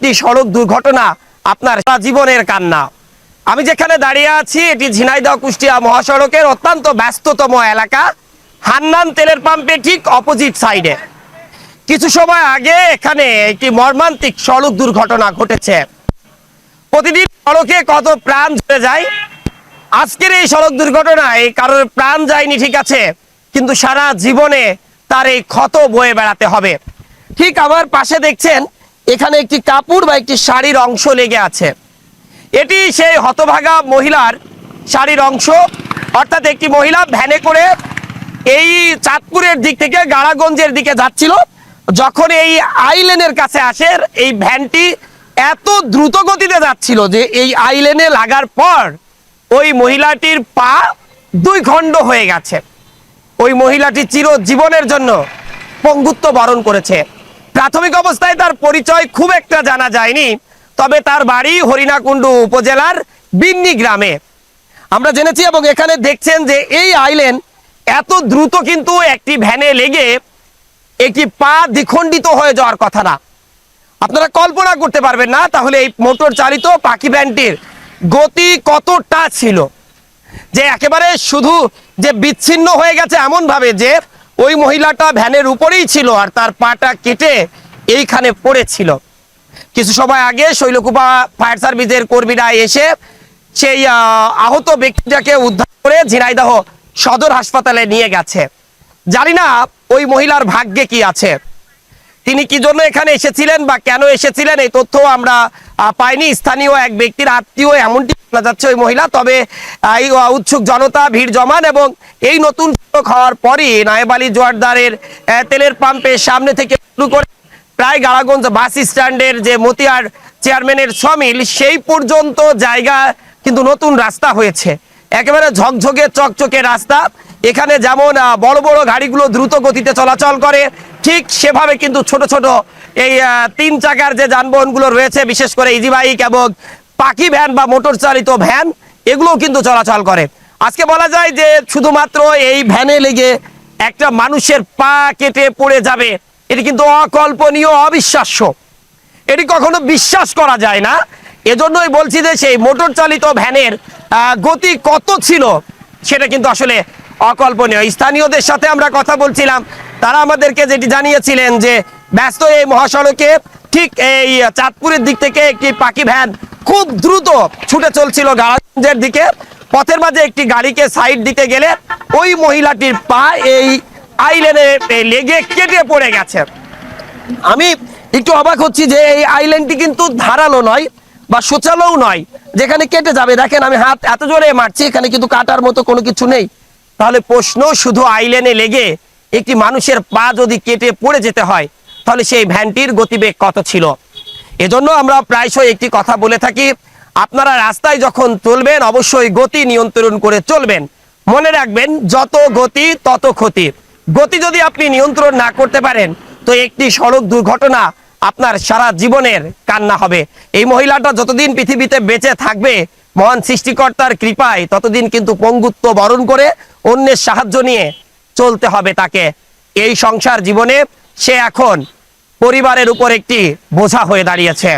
একটি সড়ক দুর্ঘটনা আপনার জীবনের কান্না। আমি যেখানে দাঁড়িয়ে আছি এটি ঝিনাইদহ কুষ্টিয়া মহাসড়কের অত্যন্ত ব্যস্ততম এলাকা, হান্নান তেলের পাম্পের ঠিক অপোজিট সাইডে। কিছু সময় আগে এখানে একটি মর্মান্তিক সড়ক দুর্ঘটনা ঘটেছে। প্রতিদিন সড়কে কত প্রাণ চলে যায়, আজকের এই সড়ক দুর্ঘটনায় কারোর প্রাণ যায়নি ঠিক আছে, কিন্তু সারা জীবনে তার এই ক্ষত বয়ে বেড়াতে হবে। ঠিক আমার পাশে দেখছেন এখানে একটি কাপড় বা একটি শাড়ির অংশ লেগে আছে। এটি সেই হতভাগা মহিলার শাড়ির অংশ, অর্থাৎ একটি মহিলা ভ্যানে করে এই চাঁদপুরের দিক থেকে গাড়াগঞ্জের দিকে যাচ্ছিল। যখন এই আইলেনের কাছে আসে এই ভ্যানটি এত দ্রুত গতিতে যাচ্ছিল যে এই আইলেনে লাগার পর ওই মহিলাটির পা দুই খণ্ড হয়ে গেছে। ওই মহিলাটি চিরজীবনের জন্য পঙ্গুত্ব বরণ করেছে। প্রাথমিক অবস্থায় তার পরিচয় খুব একটা জানা যায়নি, তবে তার বাড়ি হরিণাকুণ্ডু উপজেলার বিন্নি গ্রামে আমরা জেনেছি। এবং এখানে দেখছেন যে এই আইলেন এত দ্রুত কিন্তু একটি ভ্যানে লেগে একটি পা দ্বিখণ্ডিত হয়ে যাওয়ার কথা না। আপনারা কল্পনা করতে পারবেন না তাহলে এই মোটর চালিত পাখি ভ্যানটির গতি কতটা ছিল, যে একেবারে শুধু যে বিচ্ছিন্ন হয়ে গেছে এমন ভাবে যে ওই মহিলাটা ভ্যানের উপরেই ছিল আর তার পাটা কেটে এইখানে পড়েছিল। কিছু সময় আগে শৈলকুপা ফায়ার সার্ভিসের কর্মীরা এসে সেই আহত ব্যক্তিটাকে উদ্ধার করে ঝিনাইদহ সদর হাসপাতালে নিয়ে গেছে। জানি না ওই মহিলার ভাগ্যে কি আছে, তিনি কি জন্য এখানে এসেছিলেন বা কেন এসেছিলেন এই তথ্য আমরা পাইনি। স্থানীয় এক ব্যক্তির আত্মীয় এমনটি শোনা যাচ্ছে ওই মহিলা। তবে এই উৎসুক জনতা ভিড় জমান এবং এই নতুন সড়ক হওয়ার পরই নায়েব আলী জোয়ারদারের তেলের পাম্পের সামনে থেকে শুরু করে প্রায় গাড়াগঞ্জ বাস স্ট্যান্ডের যে মতিয়ার চেয়ারম্যানের সমিল সেই পর্যন্ত জায়গা কিন্তু নতুন রাস্তা হয়েছে, একেবারে ঝকঝকে চকচকে রাস্তা। এখানে যেমন বড় বড় গাড়িগুলো দ্রুত গতিতে চলাচল করে, ঠিক সেভাবে কিন্তু ছোট ছোট এই 3 চাকার যে যানবাহনগুলো রয়েছে, বিশেষ করে ইজি বাইক এবং পাখি ভ্যান বা মোটর চালিত ভ্যান, এগুলোও কিন্তু চলাচল করে। আজকে বলা যায় যে শুধুমাত্র এই ভ্যানে লেগে একটা মানুষের পা কেটে পড়ে যাবে, এটি কিন্তু অকল্পনীয়, অবিশ্বাস্য। এটি কখনো বিশ্বাস করা যায় না। এজন্যই বলছি যে সেই মোটর চালিত ভ্যানের গতি কত ছিল সেটা কিন্তু আসলে অকল্পনীয়। স্থানীয়দের সাথে আমরা কথা বলছিলাম, তারা আমাদেরকে যেটি জানিয়েছিলেন যে ব্যস্ত এই মহাসড়কে ঠিক এই চাঁদপুরের দিক থেকে একটি পাখি ভ্যান খুব দ্রুত ছুটে চলছিল গাড়াগঞ্জের দিকে। পথের মাঝে একটি গাড়িকে সাইড দিতে গেলে ওই মহিলাটির পা এই আইলেনে লেগে কেটে পড়ে গেছে। আমি একটু অবাক হচ্ছি যে এই আইল্যান্ডটি কিন্তু ধারালো নয় বা সোচালোও নয় যেখানে কেটে যাবে। দেখেন আমি হাত এত জোরে মারছি, এখানে কিন্তু কাটার মতো কোনো কিছু নেই। তাহলে প্রশ্ন শুধু আইল্যান্ডে লেগে একটি মানুষের পা যদি কেটে পড়ে যেতে হয় তাহলে সেই ভ্যানটির গতিবেগ কত ছিল। এজন্য আমরা প্রায়শই একটি কথা বলে থাকি, আপনারা রাস্তায় যখন চলবেন অবশ্যই গতি নিয়ন্ত্রণ করে চলবেন। মনে রাখবেন যত গতি তত ক্ষতি। গতি যদি আপনি নিয়ন্ত্রণ না করতে পারেন তো একটি সড়ক দুর্ঘটনা আপনার সারা জীবনের কান্না হবে। এই মহিলাটা যতদিন পৃথিবীতে বেঁচে থাকবে মহান সৃষ্টিকর্তার কৃপায় ততদিন কিন্তু পঙ্গুত্ব বরণ করে অন্যের সাহায্য নিয়ে চলতে হবে তাকে। এই সংসার জীবনে সে এখন পরিবারের উপর একটি বোঝা হয়ে দাঁড়িয়েছে।